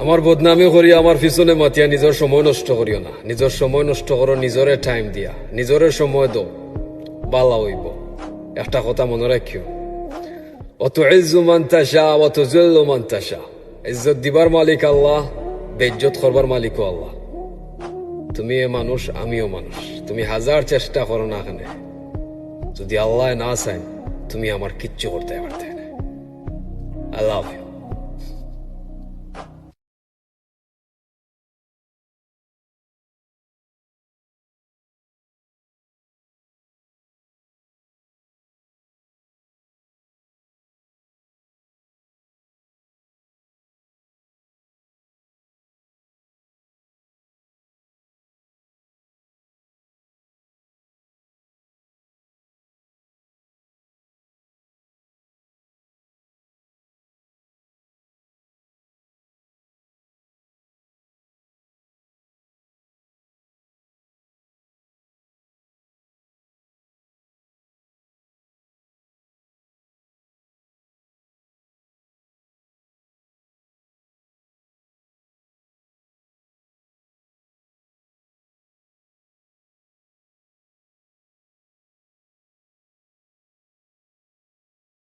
আমার বদনামি করিয়া আমার পিছনে মাতিয়া নিজের সময় নষ্ট করিও না। নিজের সময় নষ্ট করো নিজরে টাইম দিয়া, নিজরে সময় দো, বালা হইব। একটা কথা মনে রাখিও, অত ইজ্জু মান তাশা অত যুল্লু মান তাশা। ইজ্জত দিবার মালিক আল্লাহ, বেইজ্জত করবার মালিকও আল্লাহ। তুমি এ মানুষ, আমিও মানুষ। তুমি হাজার চেষ্টা করো না কেন, যদি আল্লাহ না চান তুমি আমার কিচ্ছু করতে পারতে না। I love you.